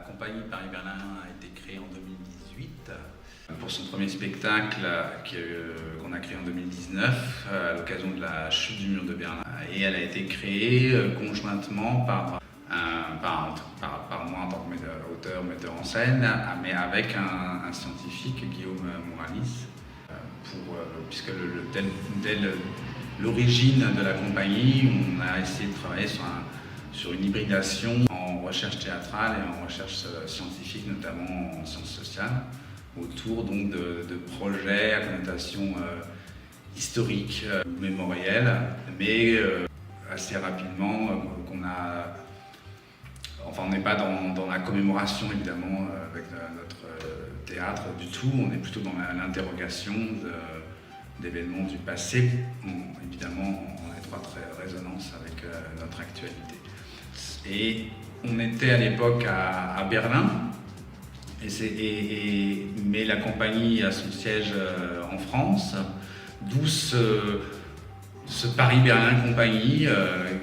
compagnie Paris-Berlin a été créée en 2018 pour son premier spectacle qu'on a créé en 2019 à l'occasion de la chute du mur de Berlin. Et elle a été créée conjointement par moi en tant qu'auteur, metteur en scène, mais avec un scientifique, Guillaume Mouralis, puisque dès l'origine de la compagnie, on a essayé de travailler sur une hybridation en recherche théâtrale et en recherche scientifique, notamment en sciences sociales, autour donc de projets à connotation historique, mémorielle, mais assez rapidement on n'est pas dans la commémoration évidemment avec notre théâtre du tout, on est plutôt dans l'interrogation d'événements du passé, évidemment en étroite résonance avec notre actualité. Et on était à l'époque à Berlin, mais la compagnie a son siège en France, d'où ce Paris-Berlin Compagnie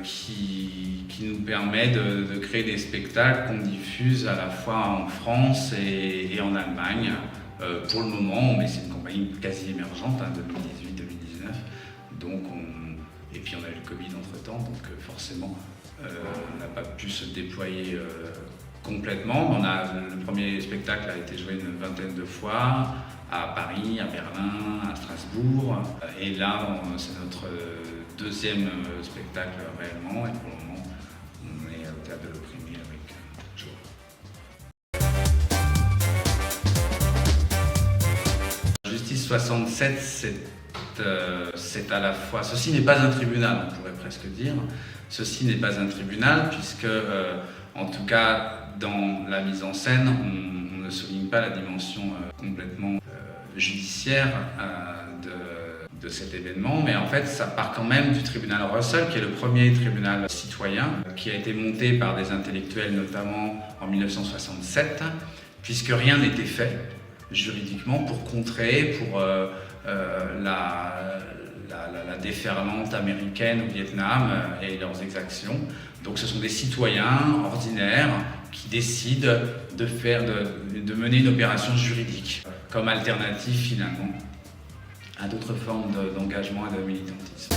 qui nous permet de créer des spectacles qu'on diffuse à la fois en France et en Allemagne pour le moment, mais c'est une compagnie quasi émergente, 2018-2019, et puis on a eu le Covid entre-temps, donc forcément on n'a pas pu se déployer complètement. Le premier spectacle a été joué une vingtaine de fois à Paris, à Berlin, à Strasbourg, et là c'est notre deuxième spectacle réellement, et pour le moment on est au Théâtre de l'Opprimé avec Joe. Justice 67, c'est à la fois, ceci n'est pas un tribunal, on pourrait presque dire. Ceci n'est pas un tribunal puisque, en tout cas, dans la mise en scène, on ne souligne pas la dimension complètement judiciaire de cet événement, mais en fait, ça part quand même du tribunal Russell, qui est le premier tribunal citoyen, qui a été monté par des intellectuels, notamment en 1967, puisque rien n'était fait juridiquement pour contrer, la déferlante américaine au Vietnam et leurs exactions. Donc ce sont des citoyens ordinaires qui décident de mener une opération juridique comme alternative finalement à d'autres formes d'engagement et de militantisme.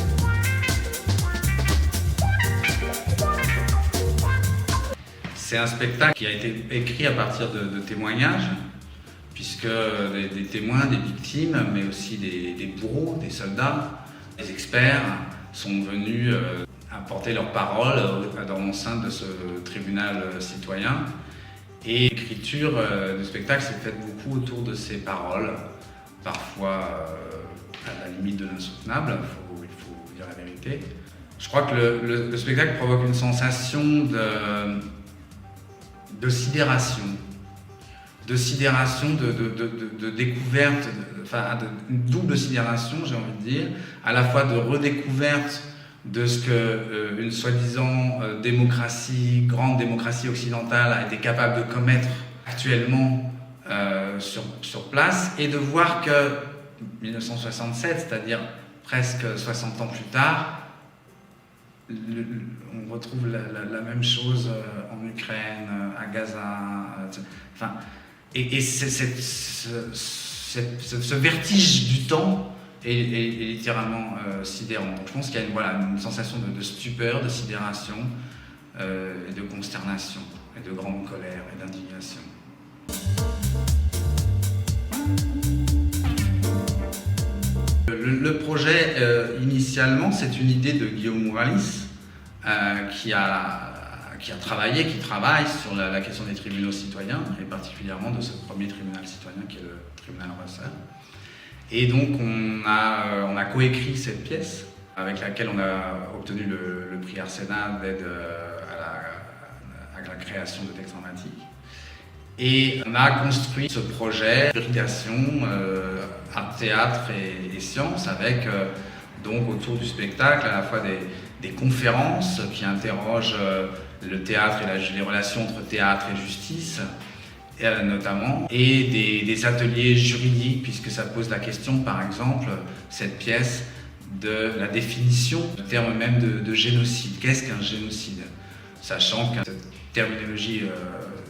C'est un spectacle qui a été écrit à partir de témoignages, puisque des témoins, des victimes, mais aussi des bourreaux, des soldats, des experts sont venus apporter leur parole dans l'enceinte de ce tribunal citoyen. Et l'écriture du spectacle s'est faite beaucoup autour de ces paroles, parfois à la limite de l'insoutenable, il faut dire la vérité. Je crois que le spectacle provoque une sensation de sidération. De découverte, une double sidération, j'ai envie de dire, à la fois de redécouverte de ce qu'une soi-disant grande démocratie occidentale a été capable de commettre actuellement sur place, et de voir que 1967, c'est-à-dire presque 60 ans plus tard, on retrouve la même chose en Ukraine, à Gaza, et ce vertige du temps est littéralement sidérant. Donc je pense qu'il y a une sensation de stupeur, de sidération, et de consternation, et de grande colère et d'indignation. Le projet, initialement, c'est une idée de Guillaume Mouralis, qui travaille sur la question des tribunaux citoyens, et particulièrement de ce premier tribunal citoyen qui est le tribunal Russell. Et donc on a coécrit cette pièce, avec laquelle on a obtenu le prix Arsénal d'aide à la création de textes dramatiques. Et on a construit ce projet d'hybridation art, théâtre et sciences, avec donc autour du spectacle à la fois des conférences qui interrogent le théâtre et les relations entre théâtre et justice, notamment, et des ateliers juridiques, puisque ça pose la question, par exemple, cette pièce, de la définition du terme même de génocide. Qu'est-ce qu'un génocide? Sachant qu'un terminologie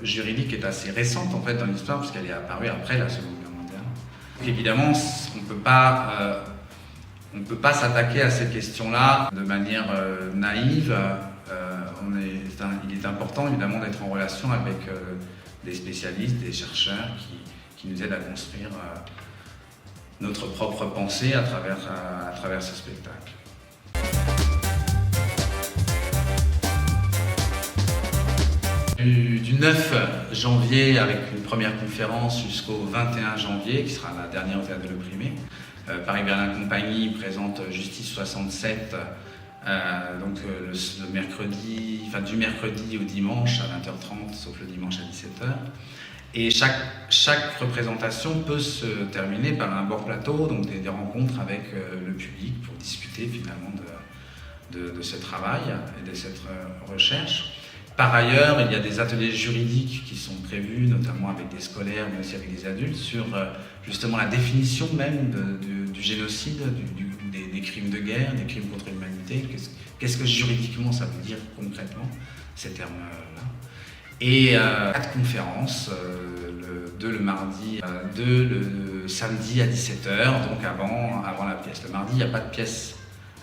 juridique est assez récente en fait dans l'histoire, puisqu'elle est apparue après la Seconde Guerre mondiale. Donc, évidemment, on ne peut pas s'attaquer à cette question-là de manière naïve. Il est important évidemment d'être en relation avec des spécialistes, des chercheurs qui nous aident à construire notre propre pensée à travers ce spectacle. Du 9 janvier avec une première conférence jusqu'au 21 janvier, qui sera la dernière au Théâtre de l'Opprimé. Paris-Berlin Compagnie présente Justice 67 le mercredi, du mercredi au dimanche à 20h30, sauf le dimanche à 17h. Et chaque représentation peut se terminer par un bord plateau, donc des rencontres avec le public pour discuter finalement de ce travail et de cette recherche. Par ailleurs, il y a des ateliers juridiques qui sont prévus, notamment avec des scolaires, mais aussi avec des adultes, sur justement la définition même du génocide, des crimes de guerre, des crimes contre l'humanité. Qu'est-ce que juridiquement ça veut dire concrètement, ces termes-là. Et 4 conférences, le mardi, le samedi à 17h, donc avant la pièce. Le mardi, il n'y a pas de pièce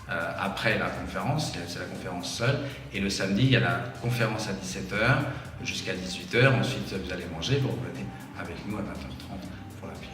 après la conférence, c'est la conférence seule. Et le samedi, il y a la conférence à 17h jusqu'à 18h. Ensuite, vous allez manger, vous revenez avec nous à 20h30 pour la pièce.